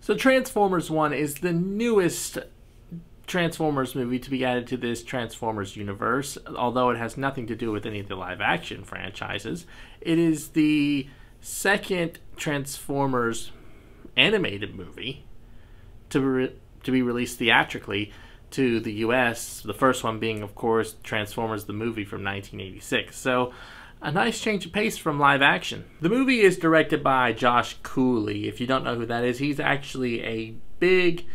So Transformers 1 is the newest Transformers movie to be added to this Transformers universe, although it has nothing to do with any of the live action franchises. It is the second Transformers animated movie to be released theatrically to the US, the first one being, of course, Transformers the movie from 1986. So a nice change of pace from live action. The movie is directed by Josh Cooley. If you don't know who that is, he's actually a big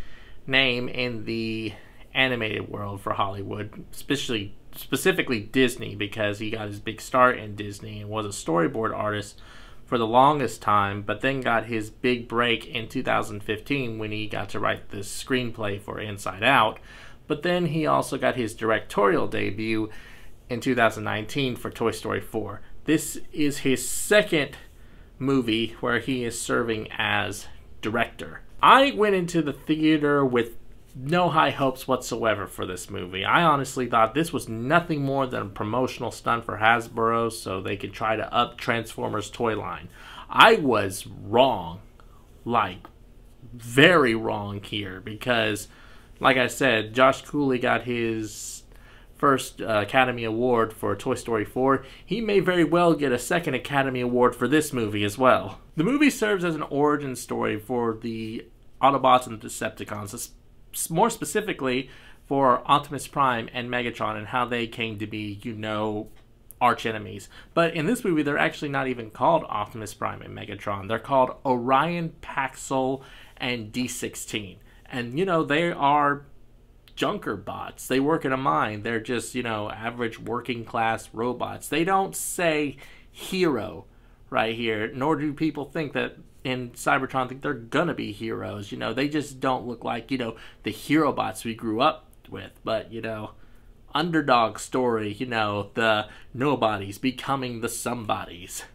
name in the animated world for Hollywood, specifically Disney, because he got his big start in Disney and was a storyboard artist for the longest time, but then got his big break in 2015 when he got to write the screenplay for Inside Out. But then he also got his directorial debut in 2019 for Toy Story 4. This is his second movie where he is serving as director. I went into the theater with no high hopes whatsoever for this movie. I honestly thought this was nothing more than a promotional stunt for Hasbro so they could try to up Transformers toy line. I was wrong, like very wrong here, because like I said, Josh Cooley got his first Academy Award for Toy Story 4. He may very well get a second Academy Award for this movie as well. The movie serves as an origin story for the Autobots and the Decepticons, more specifically for Optimus Prime and Megatron and how they came to be, arch enemies. But in this movie, they're actually not even called Optimus Prime and Megatron. They're called Orion, Paxel, and D16. And, they are junker bots. They work in a mine. They're just, average working class robots. They don't say hero right here, nor do people think that in Cybertron think they're gonna be heroes. They just don't look like, the hero bots we grew up with. But, underdog story, the nobodies becoming the somebodies.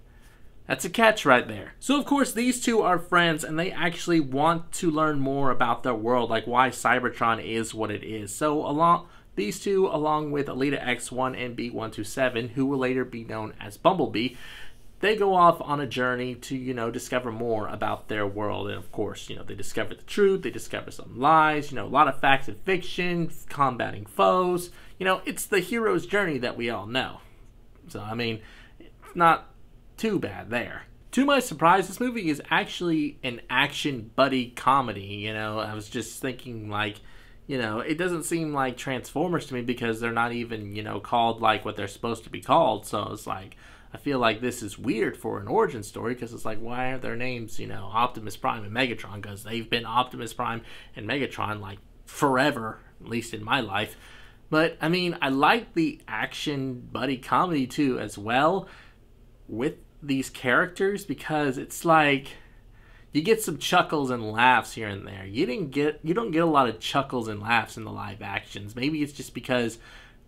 That's a catch right there. So, of course, these two are friends, and they actually want to learn more about their world, like why Cybertron is what it is. So, these two, along with Elita X1 and B127, who will later be known as Bumblebee, they go off on a journey to, discover more about their world. And, of course, they discover the truth, they discover some lies, a lot of facts and fiction, combating foes. It's the hero's journey that we all know. So, it's not too bad there. To my surprise, this movie is actually an action buddy comedy. I was just thinking, it doesn't seem like Transformers to me because they're not even, called like what they're supposed to be called. So it's like, I feel like this is weird for an origin story because it's like, why aren't their names, Optimus Prime and Megatron? Because they've been Optimus Prime and Megatron like forever, at least in my life. But, I like the action buddy comedy too as well with these characters, because it's like you get some chuckles and laughs here and there. You don't get a lot of chuckles and laughs in the live actions. Maybe it's just because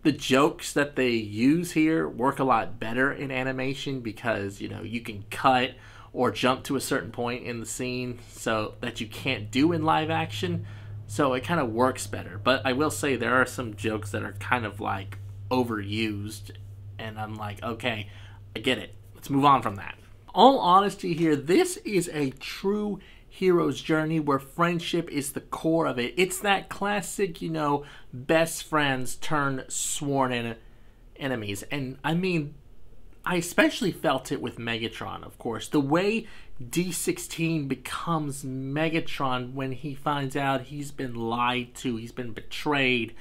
the jokes that they use here work a lot better in animation, because you can cut or jump to a certain point in the scene so that you can't do in live action, so it kind of works better. But I will say there are some jokes that are kind of like overused, and I'm like, okay, I get it. Let's move on from that. All honesty here, this is a true hero's journey where friendship is the core of it. It's that classic, best friends turn sworn enemies. And I especially felt it with Megatron, of course. The way D16 becomes Megatron when he finds out he's been lied to, he's been betrayed.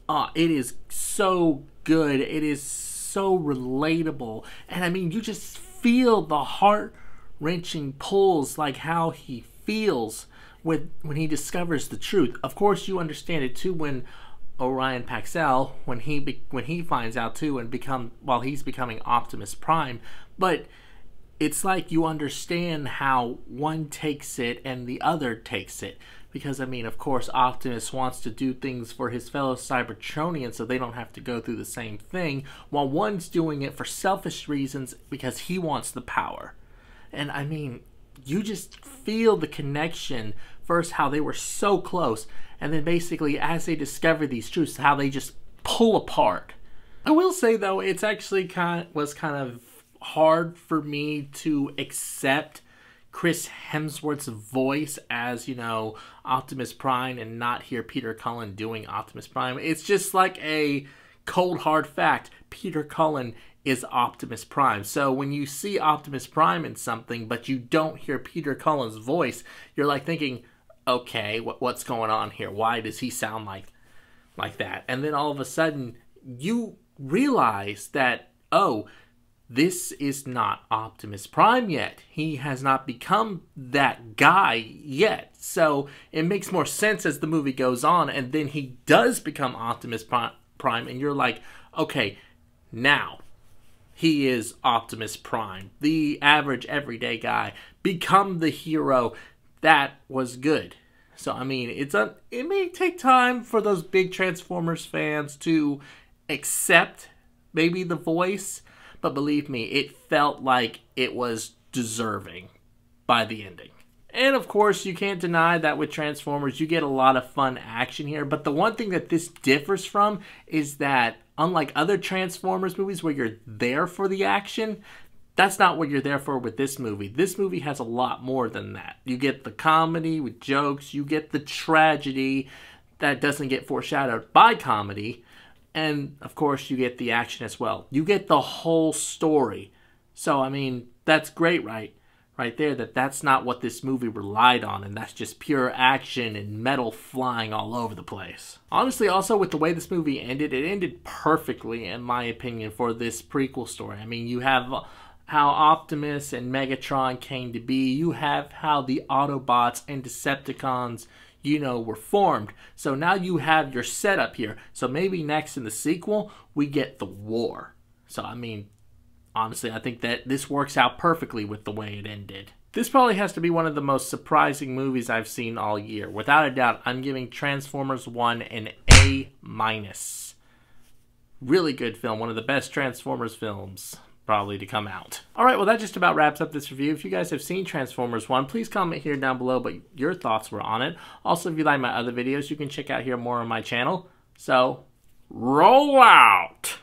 It is so good. It is so relatable, and you just feel the heart-wrenching pulls, like how he feels when he discovers the truth. Of course, you understand it too when Orion Paxel, when he finds out too, and while he's becoming Optimus Prime. But it's like you understand how one takes it and the other takes it. Because, of course, Optimus wants to do things for his fellow Cybertronians so they don't have to go through the same thing, while one's doing it for selfish reasons because he wants the power. And, you just feel the connection, first how they were so close, and then basically as they discover these truths, how they just pull apart. I will say, though, it's actually was kind of hard for me to accept Chris Hemsworth's voice as, Optimus Prime and not hear Peter Cullen doing Optimus Prime. It's just like a cold hard fact. Peter Cullen is Optimus Prime. So when you see Optimus Prime in something, but you don't hear Peter Cullen's voice, you're like thinking, okay, what's going on here? Why does he sound like that? And then all of a sudden, you realize that, oh, this is not Optimus Prime yet. He has not become that guy yet. So it makes more sense as the movie goes on, and then he does become Optimus Prime, and you're like, okay, now he is Optimus Prime, the average everyday guy, become the hero. That was good. So I mean, it may take time for those big Transformers fans to accept maybe the voice, but believe me, it felt like it was deserving by the ending. And of course, you can't deny that with Transformers, you get a lot of fun action here. But the one thing that this differs from is that, unlike other Transformers movies where you're there for the action, that's not what you're there for with this movie. This movie has a lot more than that. You get the comedy with jokes, you get the tragedy that doesn't get foreshadowed by comedy, and of course you get the action as well. You get the whole story. So I mean, that's great, right there, that's not what this movie relied on, and that's just pure action and metal flying all over the place. Honestly, also with the way this movie ended, it ended perfectly in my opinion for this prequel story. I mean, you have how Optimus and Megatron came to be. You have how the Autobots and Decepticons, were formed. So now you have your setup here. So maybe next in the sequel, we get the war. So, I mean, honestly, I think that this works out perfectly with the way it ended. This probably has to be one of the most surprising movies I've seen all year. Without a doubt, I'm giving Transformers 1 an A-. Really good film. One of the best Transformers films probably to come out. Alright, well that just about wraps up this review. If you guys have seen Transformers 1, please comment here down below what your thoughts were on it. Also, if you like my other videos, you can check out here more on my channel. So, roll out!